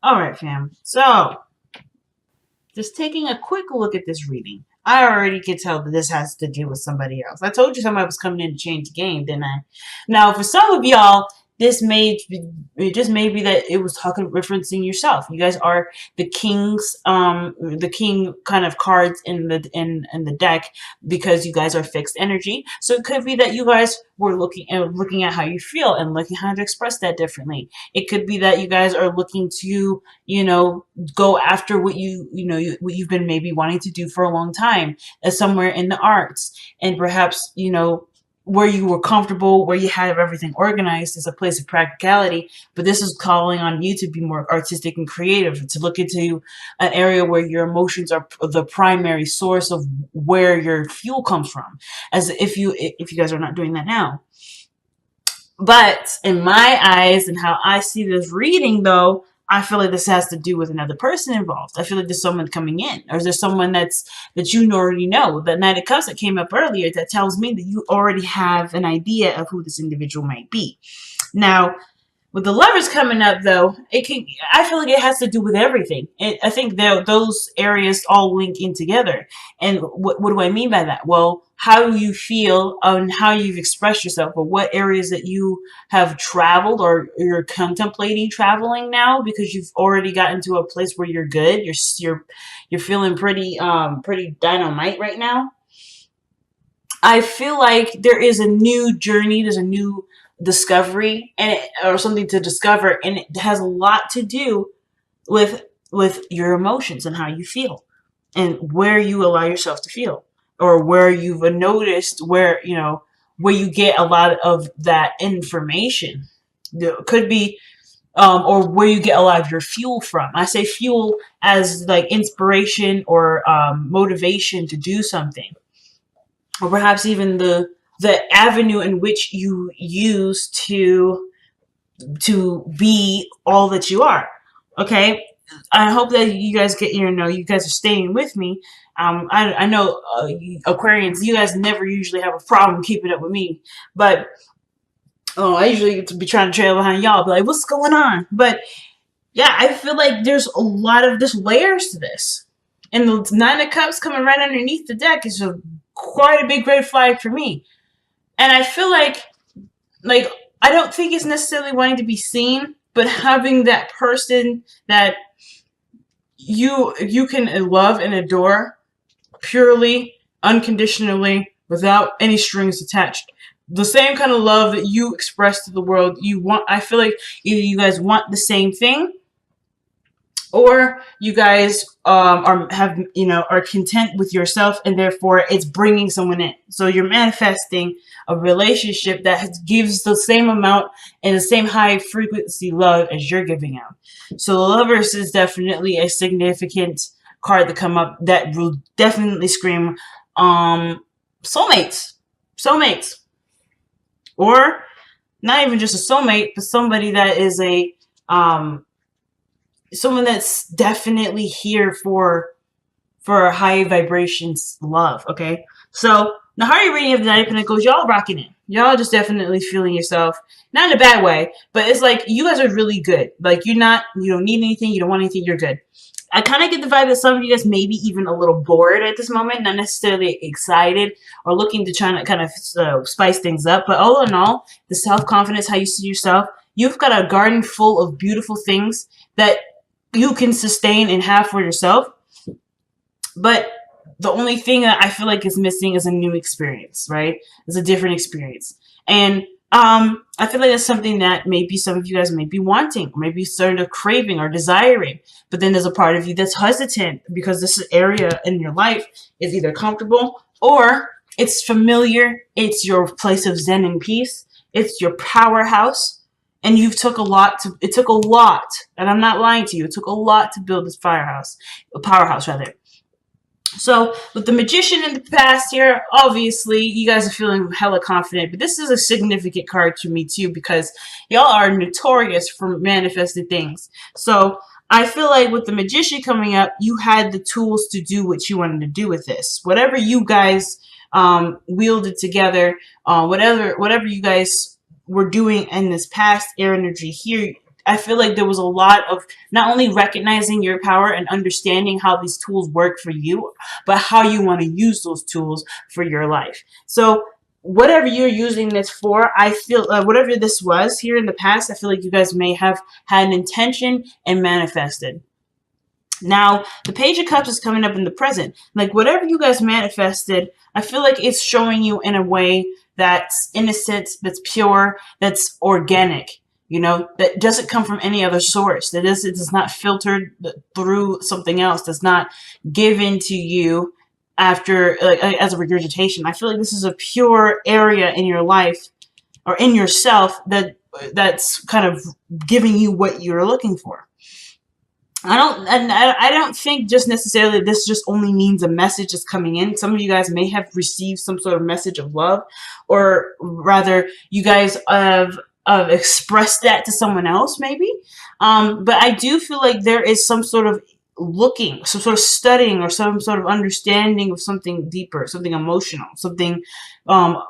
All right, fam. So, just taking a quick look at this reading. I already can tell that this has to do with somebody else. I told you somebody was coming in to change the game, didn't I? Now, for some of y'all, it just may be that it was talking referencing yourself. You guys are the the king kind of cards in the deck because you guys are fixed energy. So it could be that you guys were looking at how you feel and looking how to express that differently. It could be that you guys are looking to, go after what you've been maybe wanting to do for a long time, as somewhere in the arts, and perhaps where you were comfortable, where you have everything organized is a place of practicality, but this is calling on you to be more artistic and creative, to look into an area where your emotions are the primary source of where your fuel comes from, as if you guys are not doing that now. But in my eyes and how I see this reading, though, I feel like this has to do with another person involved. I feel like there's someone coming in, or is there someone that you already know? The Knight of Cups that came up earlier, that tells me that you already have an idea of who this individual might be. Now, with the Lovers coming up, though, I feel like it has to do with everything. I think those areas all link in together. And what do I mean by that? Well, how you feel and how you've expressed yourself, or what areas that you have traveled or you're contemplating traveling now because you've already gotten to a place where you're good. You're feeling pretty dynamite right now. I feel like there is a new journey. There's a new discovery or something to discover, and it has a lot to do with your emotions and how you feel and where you allow yourself to feel, or where you've noticed where you get a lot of that information. It could be or where you get a lot of your fuel from. I say fuel as like inspiration or motivation to do something, or perhaps even the avenue in which you use to be all that you are. Okay, I hope that you guys you guys are staying with me. I know Aquarians, you guys never usually have a problem keeping up with me, but I usually get to be trying to trail behind y'all, be like, what's going on? But yeah, I feel like there's a lot of layers to this, and the Nine of Cups coming right underneath the deck is quite a big red flag for me. And I feel like I don't think it's necessarily wanting to be seen, but having that person that you can love and adore purely, unconditionally, without any strings attached. The same kind of love that you express to the world. I feel like either you guys want the same thing, or you guys are content with yourself, and therefore it's bringing someone in. So you're manifesting a relationship that gives the same amount and the same high frequency love as you're giving out. So the Lovers is definitely a significant card to come up that will definitely scream soulmates, or not even just a soulmate, but somebody that is someone that's definitely here for high vibrations love. Okay, so the higher reading of the Knight of Pentacles, y'all rocking it. Y'all just definitely feeling yourself, not in a bad way, but it's like you guys are really good. Like you don't need anything, you don't want anything, you're good. I kind of get the vibe that some of you guys may be even a little bored at this moment, not necessarily excited or looking to try to kind of spice things up. But all in all, the self-confidence, how you see yourself, you've got a garden full of beautiful things that you can sustain and have for yourself. But the only thing that I feel like is missing is a new experience, right? It's a different experience. And I feel like that's something that maybe some of you guys may be wanting, or maybe starting to craving or desiring. But then there's a part of you that's hesitant because this area in your life is either comfortable or it's familiar. It's your place of zen and peace. It's your powerhouse. And it took a lot, and I'm not lying to you, it took a lot to build this powerhouse rather. So with the Magician in the past here, obviously you guys are feeling hella confident, but this is a significant card to me too, because y'all are notorious for manifested things. So I feel like with the Magician coming up, you had the tools to do what you wanted to do with this. Whatever you guys wielded together, whatever you guys were doing in this past air energy here, I feel like there was a lot of not only recognizing your power and understanding how these tools work for you, but how you want to use those tools for your life. So whatever you're using this for, I feel whatever this was here in the past, I feel like you guys may have had an intention and manifested. Now, the Page of Cups is coming up in the present. Like, whatever you guys manifested, I feel like it's showing you in a way that's innocent, that's pure, that's organic, you know, that doesn't come from any other source. That is, it is not filtered through something else, that's not given to you after, like, as a regurgitation. I feel like this is a pure area in your life or in yourself that's kind of giving you what you're looking for. I don't think just necessarily this just only means a message is coming in. Some of you guys may have received some sort of message of love, or rather you guys have expressed that to someone else maybe. But I do feel like there is some sort of looking, some sort of studying, or some sort of understanding of something deeper, something emotional, something, I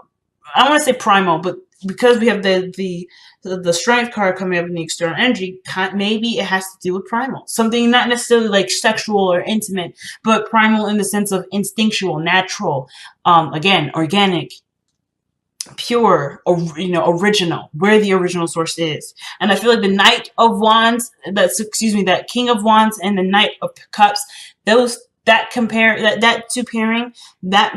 don't want to say primal, but because we have the strength card coming up in the external energy, maybe it has to do with primal. Something not necessarily like sexual or intimate, but primal in the sense of instinctual, natural, again, organic, pure, or, you know, original, where the original source is. And I feel like the Knight of Wands, that King of Wands and the Knight of Cups, that two pairing, that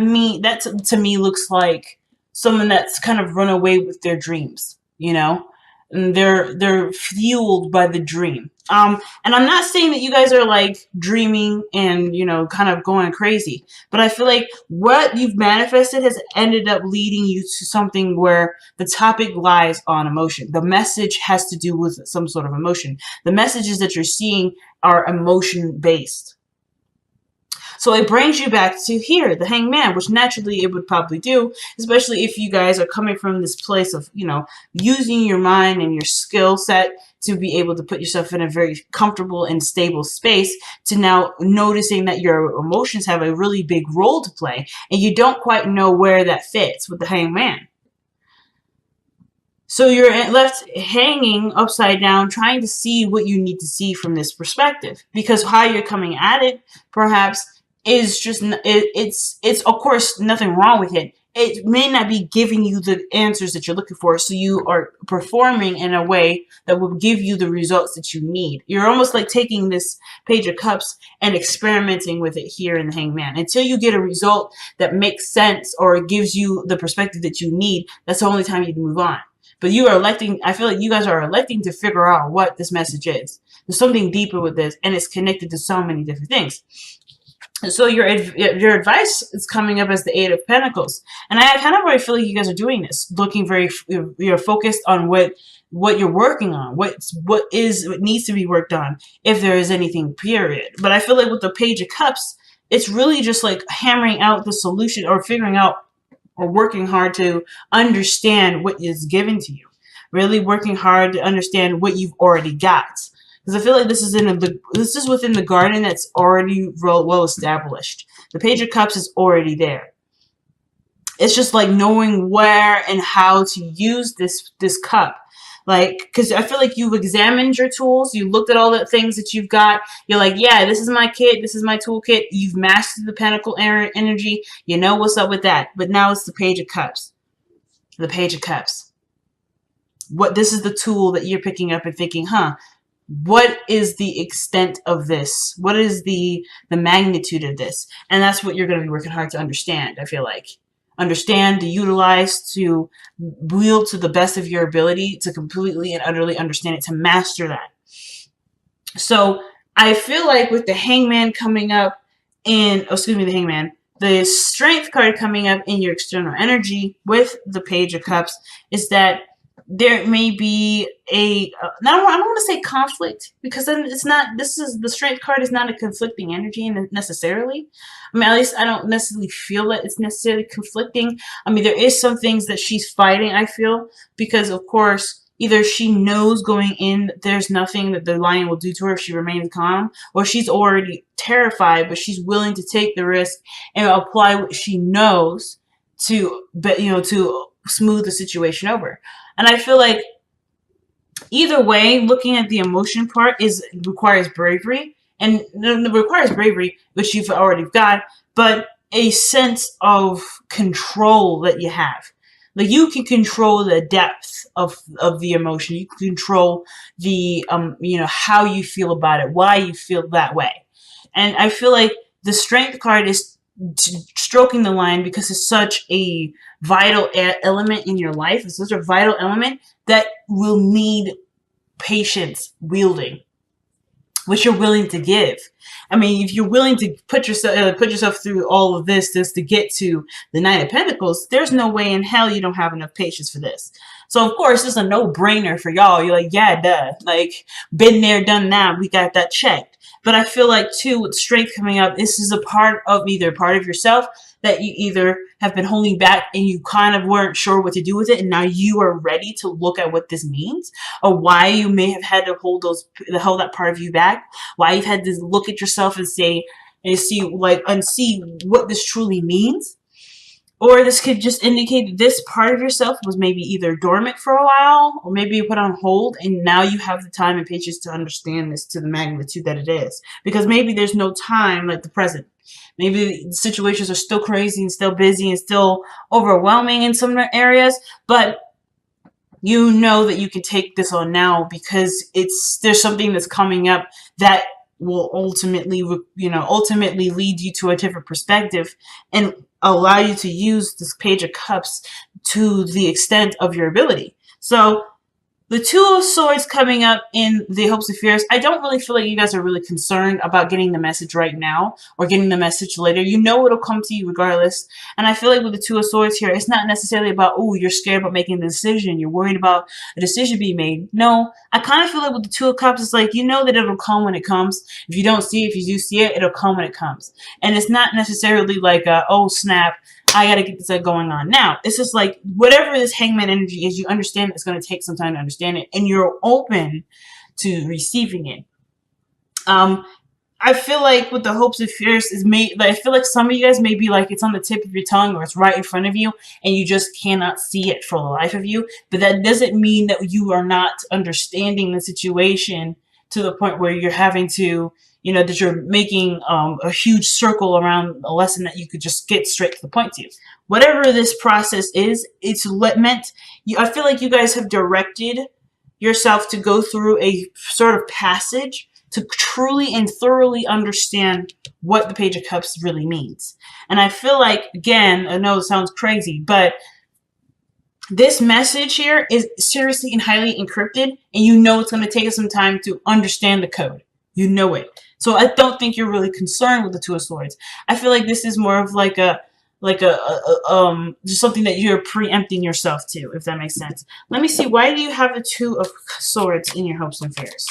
to me looks like someone that's kind of run away with their dreams, you know, and they're fueled by the dream. And I'm not saying that you guys are like dreaming and, you know, kind of going crazy, but I feel like what you've manifested has ended up leading you to something where the topic lies on emotion. The message has to do with some sort of emotion. The messages that you're seeing are emotion based. So it brings you back to here, the Hangman, which naturally it would probably do, especially if you guys are coming from this place of, you know, using your mind and your skill set to be able to put yourself in a very comfortable and stable space, to now noticing that your emotions have a really big role to play, and you don't quite know where that fits with the Hangman. So you're left hanging upside down, trying to see what you need to see from this perspective, because how you're coming at it, perhaps, is just, it's of course nothing wrong with it. It may not be giving you the answers that you're looking for, so you are performing in a way that will give you the results that you need. You're almost like taking this Page of Cups and experimenting with it here in the Hangman. Until you get a result that makes sense or gives you the perspective that you need, that's the only time you can move on. But you are electing, I feel like you guys are electing to figure out what this message is. There's something deeper with this, and it's connected to so many different things. So your advice is coming up as the Eight of Pentacles. And I kind of already feel like you guys are doing this, looking very, you're focused on what you're working on, what needs to be worked on, if there is anything, period. But I feel like with the Page of Cups, it's really just like hammering out the solution, or figuring out, or working hard to understand what is given to you. Really working hard to understand what you've already got. Because I feel like this is within the garden that's already well established. The Page of Cups is already there. It's just like knowing where and how to use this cup. Like, because I feel like you've examined your tools. You looked at all the things that you've got. You're like, yeah, this is my kit. This is my toolkit. You've mastered the Pentacle energy. You know what's up with that. But now it's the Page of Cups. The Page of Cups. This is the tool that you're picking up and thinking, huh, what is the extent of this? What is the magnitude of this? And that's what you're going to be working hard to understand, I feel like. Understand, to utilize, to wield to the best of your ability, to completely and utterly understand it, to master that. So I feel like with the Hangman coming up in, the Hangman, the Strength card coming up in your external energy with the Page of Cups, is that there may be I don't want to say conflict, because then it's not, the Strength card is not a conflicting energy necessarily. I mean, at least I don't necessarily feel that it's necessarily conflicting. I mean, there is some things that she's fighting, I feel, because of course, either she knows going in there's nothing that the lion will do to her if she remains calm, or she's already terrified, but she's willing to take the risk and apply what she knows to smooth the situation over. And I feel like Either way, looking at the emotion part requires bravery, and it requires bravery, which you've already got, but a sense of control that you have. Like, you can control the depth of the emotion. You can control the how you feel about it, why you feel that way. And I feel like the strength card is stroking the line because it's such a vital element in your life. It's such a vital element that will need patience wielding, which you're willing to give. I mean, if you're willing to put yourself through all of this just to get to the Nine of Pentacles, there's no way in hell you don't have enough patience for this. So of course, it's a no-brainer for y'all. You're like, yeah, duh. Like, been there, done that. We got that checked. But I feel like, too, with strength coming up, this is a part of yourself that you either have been holding back and you kind of weren't sure what to do with it, and now you are ready to look at what this means, or why you may have had to hold that part of you back, why you've had to look at yourself and see what this truly means. Or this could just indicate that this part of yourself was maybe either dormant for a while, or maybe you put on hold, and now you have the time and patience to understand this to the magnitude that it is. Because maybe there's no time like the present. Maybe the situations are still crazy and still busy and still overwhelming in some areas, but you know that you can take this on now because there's something that's coming up that will ultimately lead you to a different perspective and allow you to use this Page of Cups to the extent of your ability. So the Two of Swords coming up in the Hopes and Fears, I don't really feel like you guys are really concerned about getting the message right now or getting the message later. You know it'll come to you regardless. And I feel like with the Two of Swords here, it's not necessarily about, oh, you're scared about making the decision. You're worried about a decision being made. No, I kind of feel like with the Two of Cups, it's like, you know that it'll come when it comes. If you don't see it, if you do see it, it'll come when it comes. And it's not necessarily like, oh, snap, I got to get this going on now. It's just like, whatever this Hangman energy is, you understand it's going to take some time to understand it, and you're open to receiving it. I feel like with the Hopes and Fears I feel like some of you guys may be like, it's on the tip of your tongue or it's right in front of you and you just cannot see it for the life of you. But that doesn't mean that you are not understanding the situation to the point where you're having to, that you're making a huge circle around a lesson that you could just get straight to the point to. Whatever this process is, it's meant, I feel like you guys have directed yourself to go through a sort of passage to truly and thoroughly understand what the Page of Cups really means. And I feel like, again, I know it sounds crazy, but this message here is seriously and highly encrypted, and you know it's going to take us some time to understand the code. You know it. So I don't think you're really concerned with the Two of Swords. I feel like this is more of like just something that you're preempting yourself to, if that makes sense. Let me see. Why do you have the Two of Swords in your Hopes and Fears?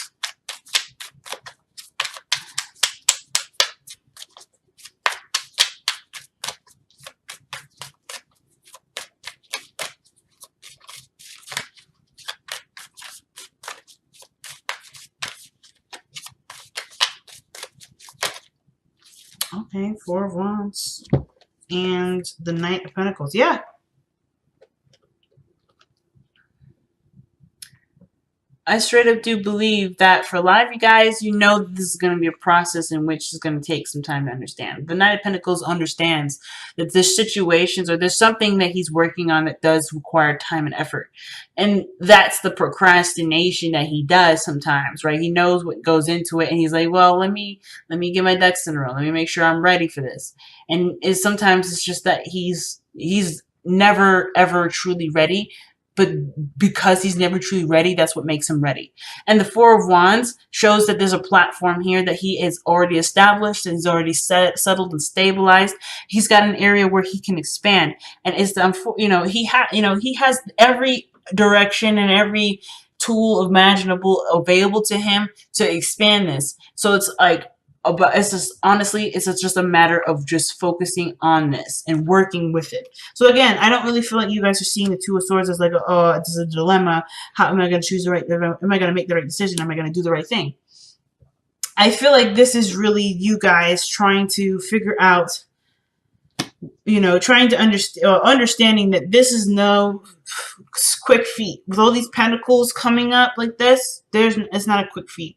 Okay, Four of Wands and the Knight of Pentacles. Yeah. I straight up do believe that for a lot of you guys, you know this is going to be a process in which it's going to take some time to understand. The Knight of Pentacles understands that there's situations or there's something that he's working on that does require time and effort. And that's the procrastination that he does sometimes, right? He knows what goes into it and he's like, well, let me get my ducks in a row. Let me make sure I'm ready for this. And sometimes it's just that he's never, ever truly ready. But because he's never truly ready, that's what makes him ready. And the Four of Wands shows that there's a platform here that he is already established and he's already settled and stabilized. He's got an area where he can expand, and it's he has every direction and every tool imaginable available to him to expand this. So it's like, but it's just honestly, it's just a matter of just focusing on this and working with it. So again, I don't really feel like you guys are seeing the Two of Swords as like, oh, it's a dilemma. How am I going to choose the right? Am I going to make the right decision? Am I going to do the right thing? I feel like this is really you guys trying to figure out, trying to understanding that this is no quick feat. With all these pentacles coming up like this, it's not a quick feat.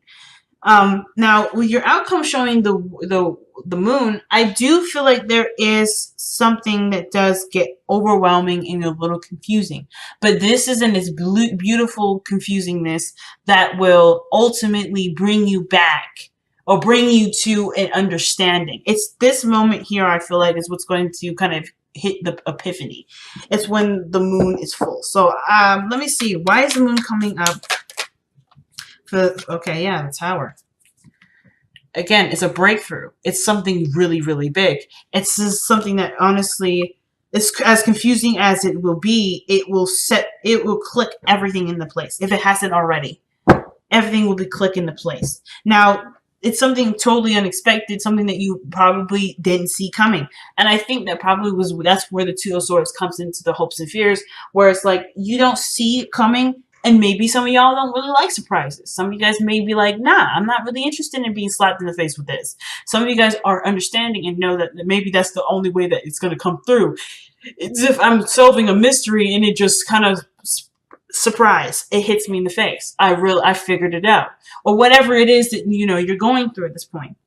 Now with your outcome showing the moon, I do feel like there is something that does get overwhelming and a little confusing, but this is in its beautiful confusingness that will ultimately bring you back or bring you to an understanding. It's this moment here, I feel like, is what's going to kind of hit the epiphany. It's when the moon is full. So let me see, why is the moon coming up? Okay, yeah, the Tower. Again, it's a breakthrough. It's something really, really big. It's just something that honestly, it's as confusing as it will be. It will click everything into place. If it hasn't already, everything will be click into place. Now, it's something totally unexpected, something that you probably didn't see coming. And I think that probably that's where the Two of Swords comes into the hopes and fears, where it's like you don't see it coming. And maybe some of y'all don't really like surprises. Some of you guys may be like, nah, I'm not really interested in being slapped in the face with this. Some of you guys are understanding and know that maybe that's the only way that it's going to come through. It's if I'm solving a mystery and it just kind of, surprise, it hits me in the face. I figured it out. Or whatever it is that, you're going through at this point.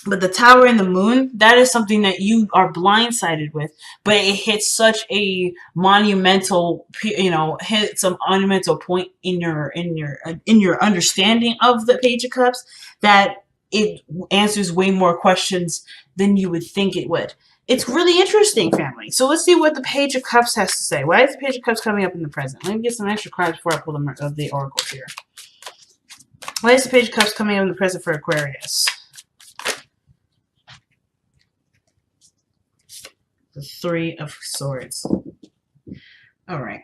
But the Tower and the Moon, that is something that you are blindsided with, but it hits such a monumental, hits a monumental point in your understanding of the Page of Cups that it answers way more questions than you would think it would. It's really interesting, family. So let's see what the Page of Cups has to say. Why is the Page of Cups coming up in the present? Let me get some extra cards before I pull them of the oracles here. Why is the Page of Cups coming up in the present for Aquarius? The Three of Swords. All right.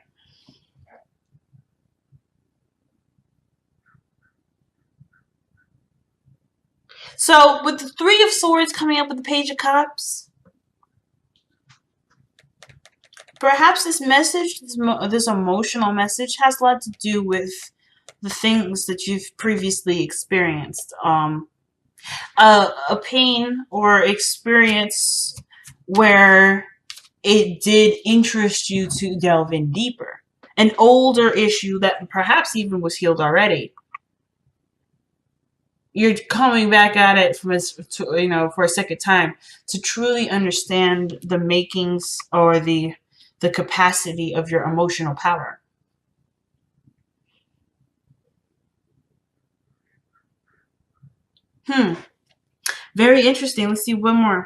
So with the Three of Swords coming up with the Page of Cups, perhaps this message, this emotional message, has a lot to do with the things that you've previously experienced. A pain or experience where it did interest you to delve in deeper. An older issue that perhaps even was healed already. You're coming back at it for a second time to truly understand the makings or the capacity of your emotional power. Very interesting. Let's see one more.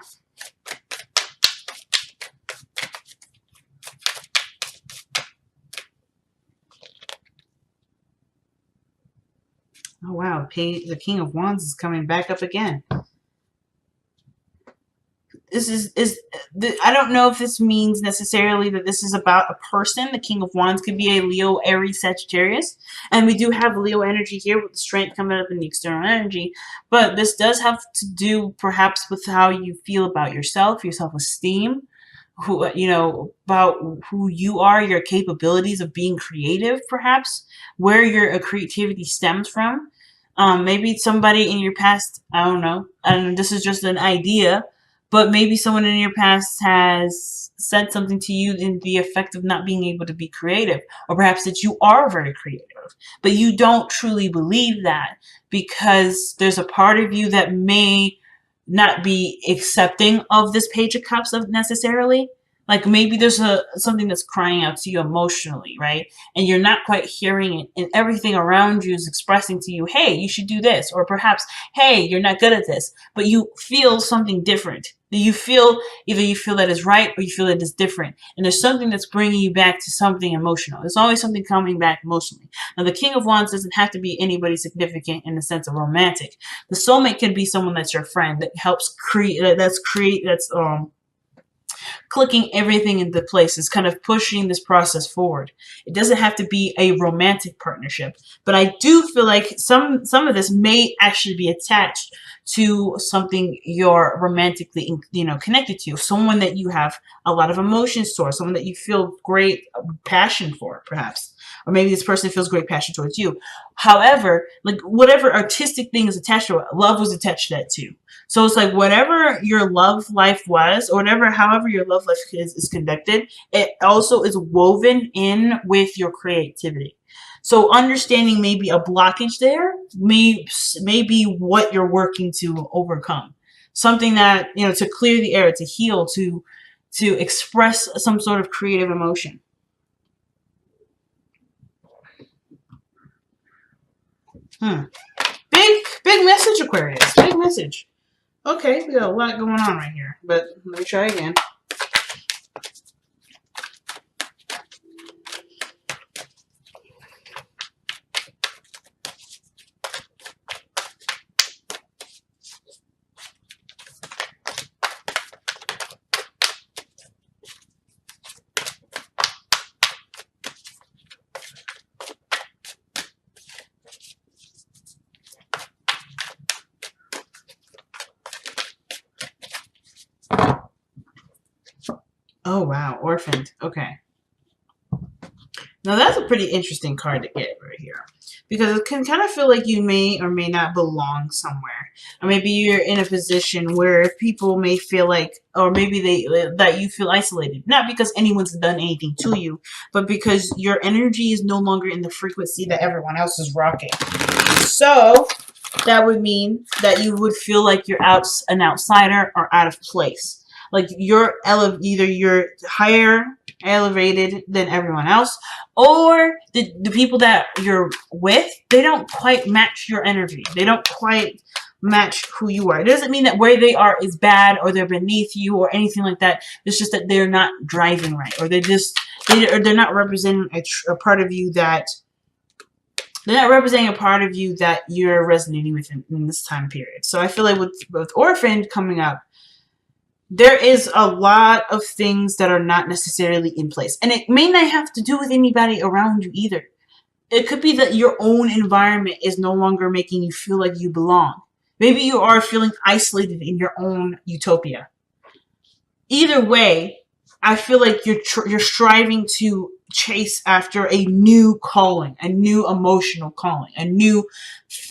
Oh wow, the King of Wands is coming back up again. This I don't know if this means necessarily that this is about a person. The King of Wands could be a Leo, Aries, Sagittarius. And we do have Leo energy here with the strength coming up in the external energy. But this does have to do perhaps with how you feel about yourself, your self-esteem, about who you are, your capabilities of being creative, perhaps, where your creativity stems from. Maybe somebody in your past, I don't know, this is just an idea, but maybe someone in your past has said something to you in the effect of not being able to be creative, or perhaps that you are very creative, but you don't truly believe that because there's a part of you that may not be accepting of this Page of Cups necessarily. Like maybe there's something that's crying out to you emotionally, right? And you're not quite hearing it, and everything around you is expressing to you, hey, you should do this, or perhaps, hey, you're not good at this, but you feel something different. Either you feel that is right or you feel that is different. And there's something that's bringing you back to something emotional. There's always something coming back emotionally. Now, the King of Wands doesn't have to be anybody significant in the sense of romantic. The soulmate could be someone that's your friend that helps that's clicking everything into place. Is kind of pushing this process forward. It doesn't have to be a romantic partnership, but I do feel like some of this may actually be attached to something you're romantically connected to, someone that you have a lot of emotions towards, someone that you feel great passion for, perhaps, or maybe this person feels great passion towards you. However, like whatever artistic thing is attached to it, love was attached to that too. So it's like whatever your love life was, or whatever, however your love life is conducted, it also is woven in with your creativity. So understanding maybe a blockage there may be what you're working to overcome. Something that, you know, to clear the air, to heal, to express some sort of creative emotion. Big message, Aquarius. Big message. Okay, we got a lot going on right here, but let me try again. Oh, wow. Orphaned. Okay. Now, that's a pretty interesting card to get right here. Because it can kind of feel like you may or may not belong somewhere. Or maybe you're in a position where people may feel like, or maybe that you feel isolated. Not because anyone's done anything to you, but because your energy is no longer in the frequency that everyone else is rocking. So, that would mean that you would feel like you're an outsider or out of place. Like you're either you're higher elevated than everyone else, or the people that you're with, they don't quite match your energy. They don't quite match who you are. It doesn't mean that where they are is bad or they're beneath you or anything like that. It's just that they're not driving right, or they're not representing a part of you that you're resonating with in this time period. So I feel like with Orphaned coming up, there is a lot of things that are not necessarily in place. And it may not have to do with anybody around you either. It could be that your own environment is no longer making you feel like you belong. Maybe you are feeling isolated in your own utopia. Either way, I feel like you're striving to chase after a new calling, a new emotional calling, a new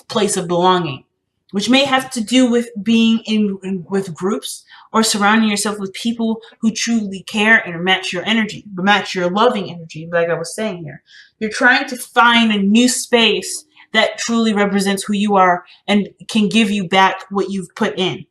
place of belonging, which may have to do with being with groups or surrounding yourself with people who truly care and match your energy, match your loving energy, like I was saying here. You're trying to find a new space that truly represents who you are and can give you back what you've put in.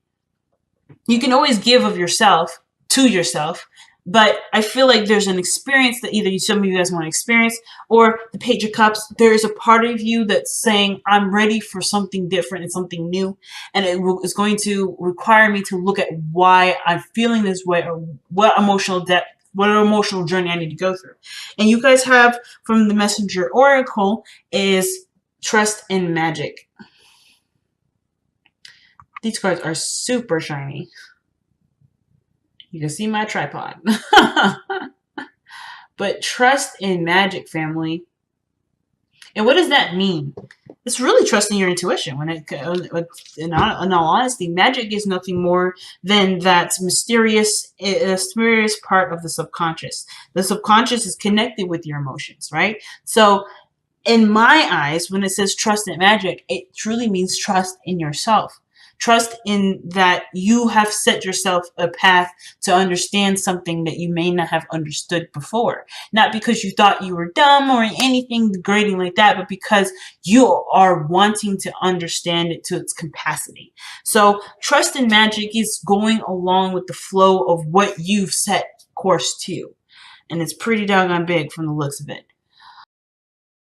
You can always give of yourself to yourself, but I feel like there's an experience that either some of you guys want to experience, or the Page of Cups, there is a part of you that's saying, I'm ready for something different and something new. And it is going to require me to look at why I'm feeling this way, or what emotional depth, what emotional journey I need to go through. And you guys have from the Messenger Oracle is Trust in Magic. These cards are super shiny. You can see my tripod. But trust in magic, family. And what does that mean? It's really trusting your intuition. In all honesty, magic is nothing more than that mysterious part of the subconscious. The subconscious is connected with your emotions, right? So in my eyes, when it says trust in magic, it truly means trust in yourself. Trust in that you have set yourself a path to understand something that you may not have understood before. Not because you thought you were dumb or anything degrading like that, but because you are wanting to understand it to its capacity. So trust in magic is going along with the flow of what you've set course to. And it's pretty doggone big from the looks of it.